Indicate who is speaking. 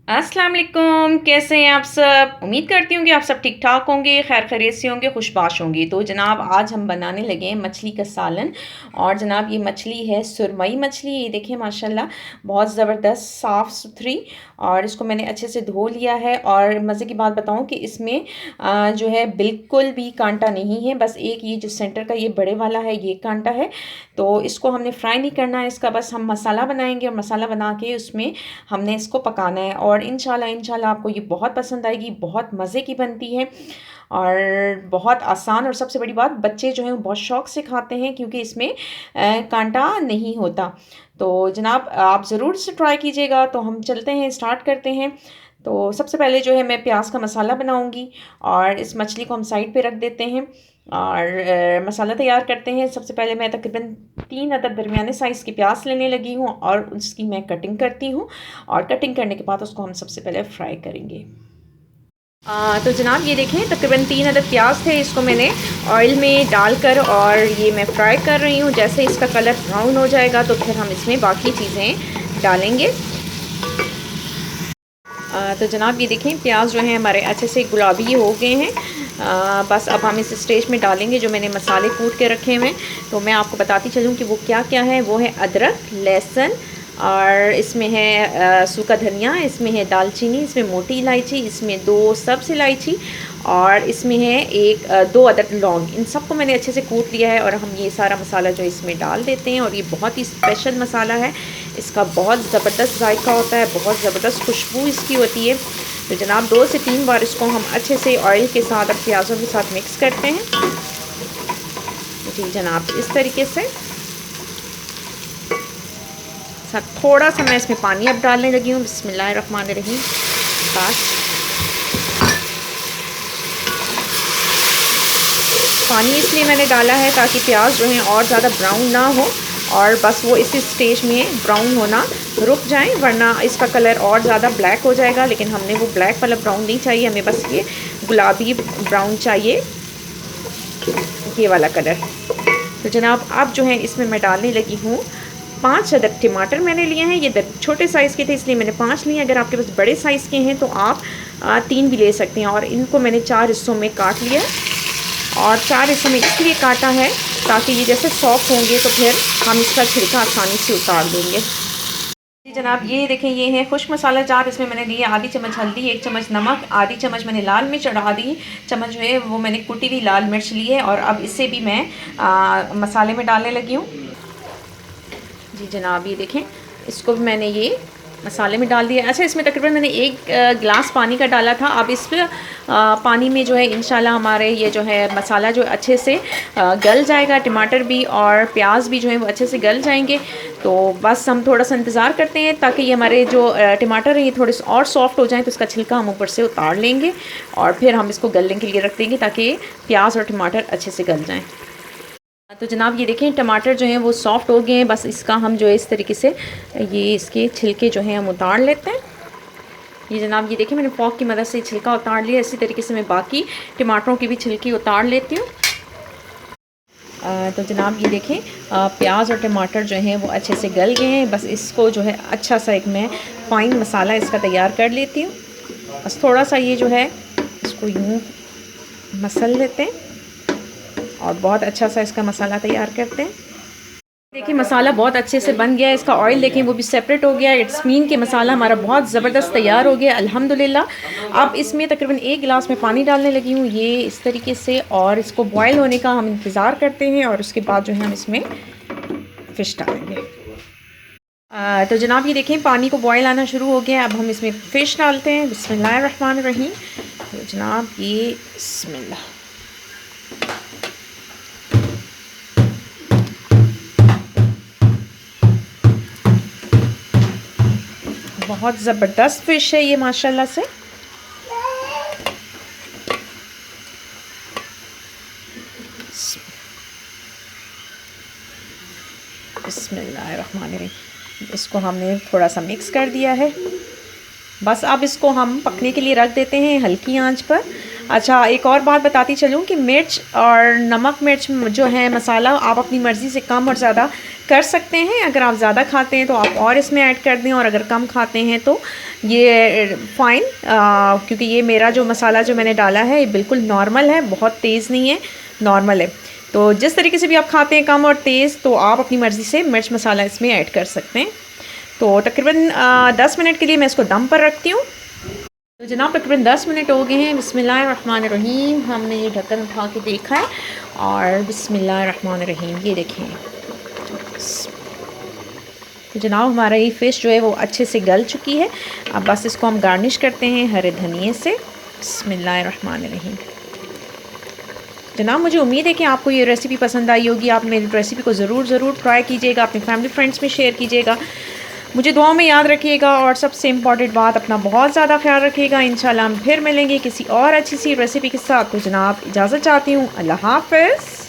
Speaker 1: अस्सलाम वालेकुम, कैसे हैं आप सब? उम्मीद करती हूँ कि आप सब ठीक-ठाक होंगे, खैर खैरियत से होंगे, खुशबाश होंगे। तो जनाब आज हम बनाने लगे हैं मछली का सालन और जनाब ये मछली है सुरमई मछली। ये देखिए माशाल्लाह बहुत ज़बरदस्त साफ़-सुथरी और इसको मैंने अच्छे से धो लिया है और मज़े की बात बताऊँ कि इसमें जो है बिल्कुल भी काँटा नहीं है, बस एक ये जो सेंटर का ये बड़े वाला है ये काँटा है। तो इसको हमने फ्राई नहीं करना है, इसका बस हम मसाला बनाएँगे और मसाला बना के उसमें हमने इसको पकाना है और इंशाल्लाह आपको ये बहुत पसंद आएगी, बहुत मज़े की बनती है और बहुत आसान और सबसे बड़ी बात बच्चे जो हैं वो बहुत शौक़ से खाते हैं क्योंकि इसमें काँटा नहीं होता। तो जनाब आप ज़रूर से ट्राई कीजिएगा। तो हम चलते हैं, स्टार्ट करते हैं। तो सबसे पहले जो है मैं प्याज का मसाला बनाऊँगी और इस मछली को हम साइड पे रख देते हैं और मसाला तैयार करते हैं। सबसे पहले मैं तकरीबन 3 अदद दरमियाने साइज़ की प्याज लेने लगी हूँ और उसकी मैं कटिंग करती हूँ और कटिंग करने के बाद उसको हम सबसे पहले फ्राई करेंगे। तो जनाब ये देखें तकरीबन 3 अदद प्याज थे, इसको मैंने ऑयल में डालकर और ये मैं फ्राई कर रही हूँ। जैसे इसका कलर ब्राउन हो जाएगा तो फिर हम इसमें बाकी चीज़ें डालेंगे। तो जनाब ये देखें प्याज जो हैं हमारे अच्छे से गुलाबी हो गए हैं। बस अब हम इस स्टेज में डालेंगे जो मैंने मसाले कूट के रखे हुए हैं। तो मैं आपको बताती चलूँ कि वो क्या क्या है। वो है अदरक, लहसुन और इसमें है सूखा धनिया, इसमें है दालचीनी, इसमें मोटी इलायची, इसमें 2 सब्ज़ इलायची और इसमें है 2 अदद लौंग। इन सबको मैंने अच्छे से कूट लिया है और हम ये सारा मसाला जो इसमें डाल देते हैं और ये बहुत ही स्पेशल मसाला है। इसका बहुत ज़बरदस्त जायका होता है, बहुत ज़बरदस्त खुशबू इसकी होती है। तो जनाब 2 से 3 बार इसको हम अच्छे से ऑयल के साथ और प्याज़ों के साथ मिक्स करते हैं। जी जनाब इस तरीके से थोड़ा सा मैं इसमें पानी अब डालने लगी हूँ। बिस्मिल्लाहिर्रहमानिर्रहीम। बस पानी इसलिए मैंने डाला है ताकि प्याज जो है और ज़्यादा ब्राउन ना हो और बस वो इसी स्टेज में ब्राउन होना रुक जाए, वरना इसका कलर और ज़्यादा ब्लैक हो जाएगा। लेकिन हमने वो ब्लैक वाला ब्राउन नहीं चाहिए, हमें बस ये गुलाबी ब्राउन चाहिए, ये वाला कलर। तो जनाब अब जो है इसमें मैं डालने लगी हूँ 5 अदद टमाटर मैंने लिए हैं। ये छोटे साइज़ के थे इसलिए मैंने 5 लिए। अगर आपके पास बड़े साइज़ के हैं तो आप 3 भी ले सकते हैं। और इनको मैंने 4 हिस्सों में काट लिया और 4 हिस्सों में इसलिए काटा है ताकि ये जैसे सॉफ्ट होंगे तो फिर हम इसका छिलका आसानी से उतार देंगे। जी जनाब ये देखें ये है खुश्क मसाला जार। इसमें मैंने लिए आधी चम्मच हल्दी, 1 चम्मच नमक, आधी चम्मच मैंने लाल मिर्च और आधी चम्मच जो है वो मैंने कुटी हुई लाल मिर्च ली है और अब इससे भी मैं मसाले में डालने लगी हूँ। जी जनाब ये देखें इसको भी मैंने ये मसाले में डाल दिया। अच्छा इसमें तकरीबन मैंने 1 गिलास पानी का डाला था। अब इस पानी में जो है इंशाल्लाह हमारे ये जो है मसाला जो अच्छे से गल जाएगा, टमाटर भी और प्याज भी जो है वो अच्छे से गल जाएंगे। तो बस हम थोड़ा सा इंतज़ार करते हैं ताकि ये हमारे जो टमाटर हैं ये थोड़े से और सॉफ्ट हो जाएँ। तो इसका छिलका हम ऊपर से उतार लेंगे और फिर हम इसको गलने के लिए रख देंगे ताकि प्याज और टमाटर अच्छे से गल जाएँ। तो जनाब ये देखें टमाटर जो हैं वो सॉफ़्ट हो गए हैं। बस इसका हम जो है इस तरीके से ये इसके छिलके जो हैं हम उतार लेते हैं। ये जनाब ये देखें मैंने फॉक की मदद से छिलका उतार लिया। इसी तरीके से मैं बाकी टमाटरों की भी छिलकी उतार लेती हूँ। तो जनाब ये देखें प्याज और टमाटर जो हैं वो अच्छे से गल गए हैं। बस इसको जो है अच्छा सा एक मैं फ़ाइन मसाला इसका तैयार कर लेती हूँ। बस थोड़ा सा ये जो है इसको यूँ मसल लेते हैं और बहुत अच्छा सा इसका मसाला तैयार करते हैं। देखिए मसाला बहुत अच्छे से बन गया है। इसका ऑयल देखें वो भी सेपरेट हो गया है। इट्स मीन कि मसाला हमारा बहुत ज़बरदस्त तैयार हो गया अल्हम्दुलिल्लाह। अब इसमें तकरीबन 1 गिलास में पानी डालने लगी हूँ ये इस तरीके से और इसको बॉयल होने का हम इंतज़ार करते हैं और उसके बाद जो है हम इसमें फ़िश डालेंगे। तो जनाब ये देखें पानी को बॉयल आना शुरू हो गया है। अब हम इसमें फ़िश डालते हैं। बिस्मिल्लाहिर्रहमानिर्रहीम। तो जनाब ये बिस्मिल्लाह बहुत ज़बरदस्त फ़िश है ये माशाल्लाह से। बिस्मिल्लाहिर्रहमानिर्रहीम। इसको हमने थोड़ा सा मिक्स कर दिया है। बस अब इसको हम पकने के लिए रख देते हैं हल्की आंच पर। अच्छा एक और बात बताती चलूँ कि मिर्च और नमक मिर्च जो है मसाला आप अपनी मर्ज़ी से कम और ज़्यादा कर सकते हैं। अगर आप ज़्यादा खाते हैं तो आप और इसमें ऐड कर दें, और अगर कम खाते हैं तो ये फ़ाइन, क्योंकि ये मेरा जो मसाला जो मैंने डाला है ये बिल्कुल नॉर्मल है, बहुत तेज़ नहीं है, नॉर्मल है। तो जिस तरीके से भी आप खाते हैं कम और तेज़, तो आप अपनी मर्ज़ी से मिर्च मसाला इसमें ऐड कर सकते हैं। तो तकरीबन 10 मिनट के लिए मैं इसको दम पर रखती हूँ। तो जनाब तकरीबन 10 मिनट हो गए हैं। बिस्मिल्लाहिर्रहमानिर्रहीम। हमने ये ढक्कन उठा के देखा है और बिस्मिल्लाहिर्रहमानिर्रहीम ये देखें। तो जनाब हमारा ये फ़िश जो है वो अच्छे से गल चुकी है। अब बस इसको हम गार्निश करते हैं हरे धनिए से। बिस्मिल्लाहिर्रहमानिर्रहीम। जनाब मुझे उम्मीद है कि आपको ये रेसिपी पसंद आई होगी। आप मेरी रेसिपी को ज़रूर ट्राई कीजिएगा, अपने फैमिली फ्रेंड्स में शेयर कीजिएगा, मुझे दुआओं में याद रखिएगा, और सबसे इम्पॉर्टेंट बात, अपना बहुत ज़्यादा ख्याल रखिएगा। इंशाल्लाह हम फिर मिलेंगे किसी और अच्छी सी रेसिपी के साथ। तो जनाब इजाज़त चाहती हूँ, अल्लाह हाफ़िज़।